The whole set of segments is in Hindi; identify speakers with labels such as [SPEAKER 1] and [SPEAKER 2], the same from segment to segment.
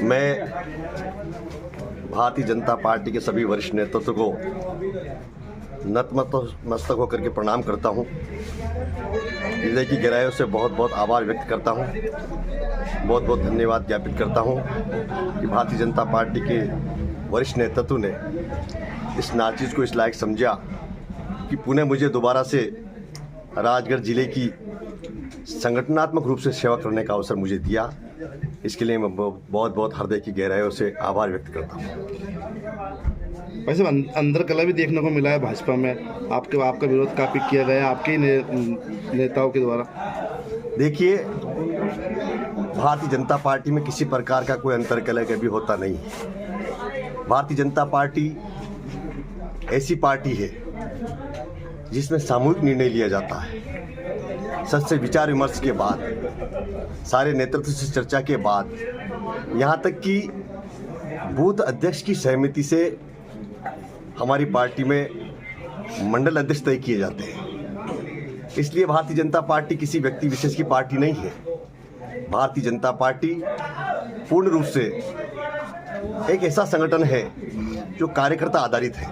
[SPEAKER 1] मैं भारतीय जनता पार्टी के सभी वरिष्ठ नेतृत्व को नतमस्तक होकर के प्रणाम करता हूं। हृदय की गहराइयों से बहुत बहुत आभार व्यक्त करता हूं। बहुत बहुत धन्यवाद ज्ञापित करता हूं कि भारतीय जनता पार्टी के वरिष्ठ नेतृत्व ने इस नाचीज़ को इस लायक समझा कि पुनः मुझे दोबारा से राजगढ़ जिले की संगठनात्मक रूप से सेवा करने का अवसर मुझे दिया। इसके लिए मैं बहुत बहुत हृदय की गहराइयों से आभार व्यक्त करता हूँ।
[SPEAKER 2] वैसे अंदर कला भी देखने को मिला है भाजपा में, आपका विरोध काफ़ी किया गया है आपके नेताओं के द्वारा।
[SPEAKER 1] देखिए, भारतीय जनता पार्टी में किसी प्रकार का कोई अंतर कलह कभी होता नहीं है। भारतीय जनता पार्टी ऐसी पार्टी है जिसमें सामूहिक निर्णय लिया जाता है। सच से विचार विमर्श के बाद, सारे नेतृत्व से चर्चा के बाद, यहाँ तक कि बूथ अध्यक्ष की सहमति से हमारी पार्टी में मंडल अध्यक्ष तय किए जाते हैं। इसलिए भारतीय जनता पार्टी किसी व्यक्ति विशेष की पार्टी नहीं है। भारतीय जनता पार्टी पूर्ण रूप से एक ऐसा संगठन है जो कार्यकर्ता आधारित है।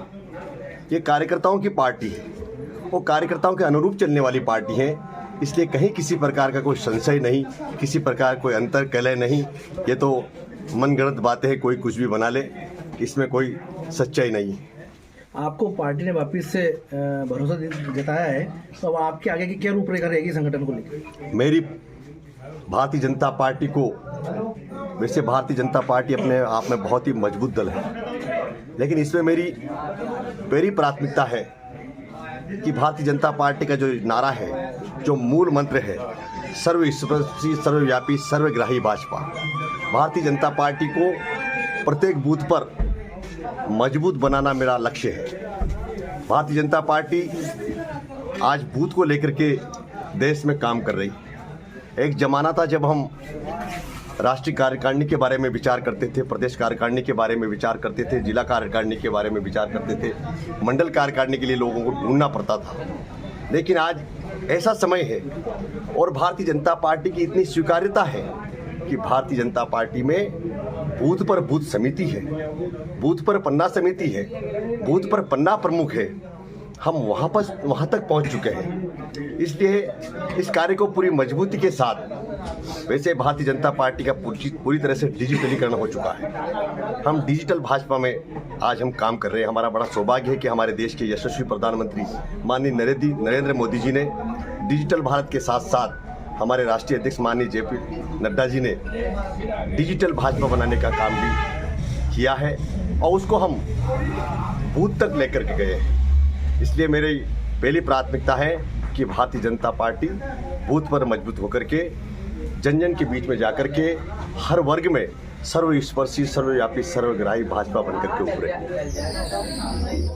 [SPEAKER 1] ये कार्यकर्ताओं की पार्टी है, वो कार्यकर्ताओं के अनुरूप चलने वाली पार्टी है। इसलिए कहीं किसी प्रकार का कोई संशय नहीं, किसी प्रकार कोई अंतर कलह नहीं। ये तो मनगढ़ंत बातें हैं, कोई कुछ भी बना ले, इसमें कोई सच्चाई नहीं है।
[SPEAKER 3] आपको पार्टी ने वापस से भरोसा जताया है, तो अब आपके आगे की क्या रूपरेखा रहेगी संगठन को लेकर? मेरी
[SPEAKER 1] भारतीय जनता पार्टी को, वैसे भारतीय जनता पार्टी अपने आप में बहुत ही मजबूत दल है, लेकिन इसमें मेरी पहली प्राथमिकता है कि भारतीय जनता पार्टी का जो नारा है, जो मूल मंत्र है, सर्वस्पर्शी, सर्वव्यापी, सर्वग्राही भाजपा। भारतीय जनता पार्टी को प्रत्येक बूथ पर मजबूत बनाना मेरा लक्ष्य है। भारतीय जनता पार्टी आज बूथ को लेकर के देश में काम कर रही है। एक जमाना था जब हम राष्ट्रीय कार्यकारिणी के बारे में विचार करते थे, प्रदेश कार्यकारिणी के बारे में विचार करते थे, जिला कार्यकारिणी के बारे में विचार करते थे, मंडल कार्यकारिणी के लिए लोगों को ढूंढना पड़ता था। लेकिन आज ऐसा समय है और भारतीय जनता पार्टी की इतनी स्वीकार्यता है कि भारतीय जनता पार्टी में बूथ पर बूथ समिति है, बूथ पर पन्ना समिति है, बूथ पर पन्ना प्रमुख है। हम वहाँ तक पहुँच चुके हैं। इसलिए इस कार्य को पूरी मजबूती के साथ, वैसे भारतीय जनता पार्टी का पूरी तरह से डिजिटलीकरण हो चुका है। हम डिजिटल भाजपा में आज हम काम कर रहे हैं। हमारा बड़ा सौभाग्य है कि हमारे देश के यशस्वी प्रधानमंत्री माननीय नरेंद्र मोदी जी ने डिजिटल भारत के साथ साथ हमारे राष्ट्रीय अध्यक्ष माननीय JP नड्डा जी ने डिजिटल भाजपा बनाने का काम भी किया है और उसको हम बूथ तक लेकर के गए हैं। इसलिए मेरी पहली प्राथमिकता है कि भारतीय जनता पार्टी बूथ पर मजबूत होकर के जन जन के बीच में जाकर के हर वर्ग में सर्वस्पर्शी, सर्वव्यापी, सर्वग्राही भाजपा बनकर के उभरे।